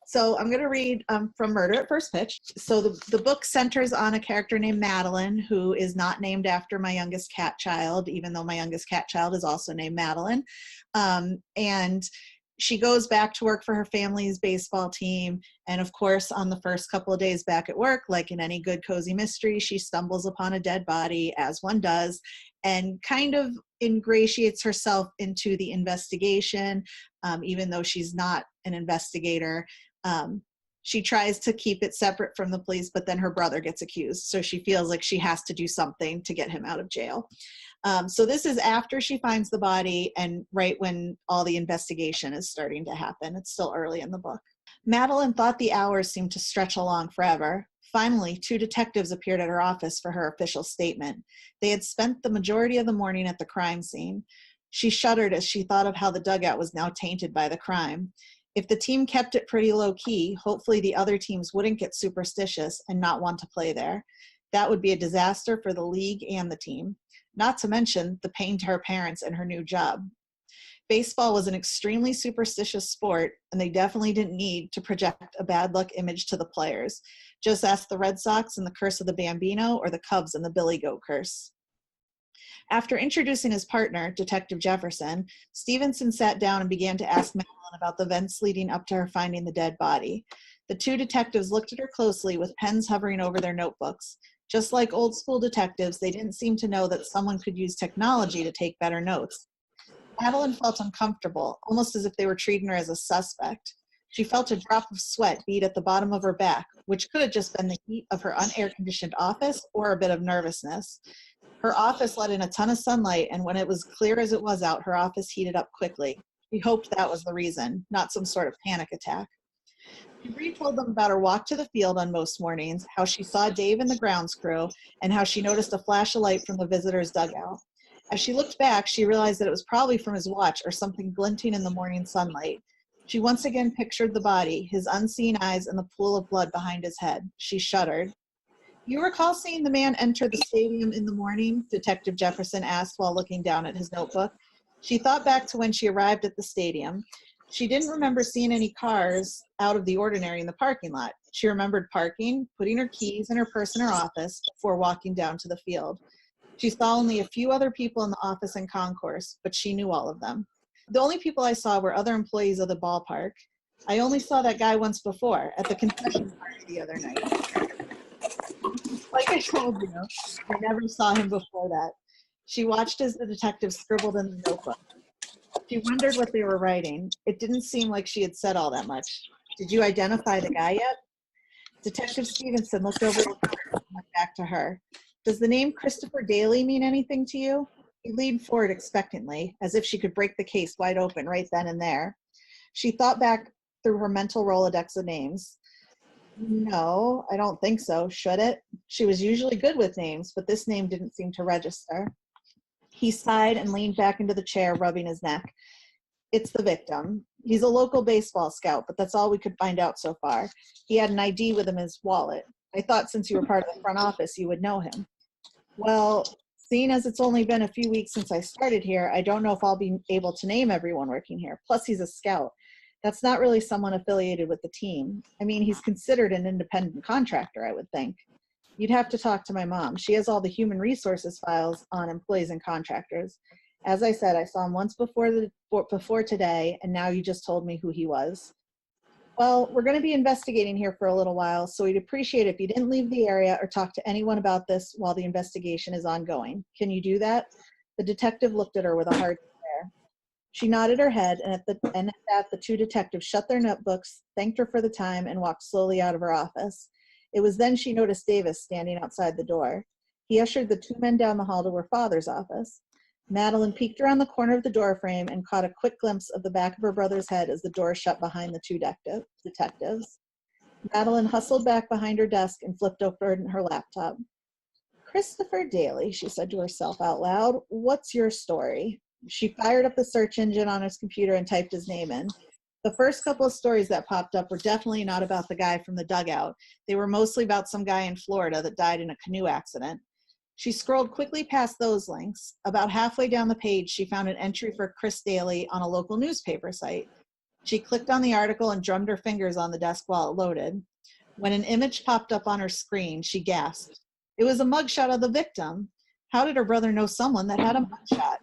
So I'm going to read from Murder at First Pitch. So the book centers on a character named Madeline, who is not named after my youngest cat child, even though my youngest cat child is also named Madeline. And she goes back to work for her family's baseball team. And of course, on the first couple of days back at work, like in any good cozy mystery, she stumbles upon a dead body, as one does, and kind of ingratiates herself into the investigation, even though she's not an investigator. She tries to keep it separate from the police, but then her brother gets accused. So she feels like she has to do something to get him out of jail. So this is after she finds the body and right when all the investigation is starting to happen. It's still early in the book. Madeline thought the hours seemed to stretch along forever. Finally, 2 detectives appeared at her office for her official statement. They had spent the majority of the morning at the crime scene. She shuddered as she thought of how the dugout was now tainted by the crime. If the team kept it pretty low-key, hopefully the other teams wouldn't get superstitious and not want to play there. That would be a disaster for the league and the team, not to mention the pain to her parents and her new job. Baseball was an extremely superstitious sport, and they definitely didn't need to project a bad luck image to the players. Just ask the Red Sox and the curse of the Bambino, or the Cubs and the Billy Goat curse. After introducing his partner, Detective Jefferson, Stevenson sat down and began to ask Madeline about the events leading up to her finding the dead body. The 2 detectives looked at her closely with pens hovering over their notebooks. Just like old school detectives, they didn't seem to know that someone could use technology to take better notes. Madeline felt uncomfortable, almost as if they were treating her as a suspect. She felt a drop of sweat bead at the bottom of her back, which could have just been the heat of her unair-conditioned office or a bit of nervousness. Her office let in a ton of sunlight, and when it was clear as it was out, her office heated up quickly. She hoped that was the reason, not some sort of panic attack. She told them about her walk to the field on most mornings, how she saw Dave and the grounds crew, and how she noticed a flash of light from the visitors' dugout. As she looked back, she realized that it was probably from his watch or something glinting in the morning sunlight. She once again pictured the body, his unseen eyes, and the pool of blood behind his head. She shuddered. You recall seeing the man enter the stadium in the morning? Detective Jefferson asked while looking down at his notebook. She thought back to when she arrived at the stadium. She didn't remember seeing any cars out of the ordinary in the parking lot. She remembered parking, putting her keys and her purse in her office before walking down to the field. She saw only a few other people in the office and concourse, but she knew all of them. The only people I saw were other employees of the ballpark. I only saw that guy once before, at the confession party the other night. Like I told you, I never saw him before that. She watched as the detective scribbled in the notebook. She wondered what they were writing. It didn't seem like she had said all that much. Did you identify the guy yet? Detective Stevenson looked over and went back to her. Does the name Christopher Daly mean anything to you? He leaned forward expectantly, as if she could break the case wide open right then and there. She thought back through her mental Rolodex of names. No, I don't think so. Should it? She was usually good with names, but this name didn't seem to register. He sighed and leaned back into the chair, rubbing his neck. It's the victim. He's a local baseball scout, but that's all we could find out so far. He had an ID with him in his wallet. I thought since you were part of the front office, you would know him. Well, seeing as it's only been a few weeks since I started here, I don't know if I'll be able to name everyone working here. Plus, he's a scout. That's not really someone affiliated with the team. I mean, he's considered an independent contractor, I would think. You'd have to talk to my mom. She has all the human resources files on employees and contractors. As I said, I saw him once before today, and now you just told me who he was. Well, we're going to be investigating here for a little while, so we'd appreciate it if you didn't leave the area or talk to anyone about this while the investigation is ongoing. Can you do that? The detective looked at her with a hard stare. She nodded her head, and at that, the 2 detectives shut their notebooks, thanked her for the time, and walked slowly out of her office. It was then she noticed Davis standing outside the door. He ushered the 2 men down the hall to her father's office. Madeline peeked around the corner of the doorframe and caught a quick glimpse of the back of her brother's head as the door shut behind the 2 detectives. Madeline hustled back behind her desk and flipped open her laptop. Christopher Daly, she said to herself out loud, what's your story? She fired up the search engine on his computer and typed his name in. The first couple of stories that popped up were definitely not about the guy from the dugout. They were mostly about some guy in Florida that died in a canoe accident. She scrolled quickly past those links. About halfway down the page, she found an entry for Chris Daly on a local newspaper site. She clicked on the article and drummed her fingers on the desk while it loaded. When an image popped up on her screen, she gasped. It was a mugshot of the victim. How did her brother know someone that had a mugshot?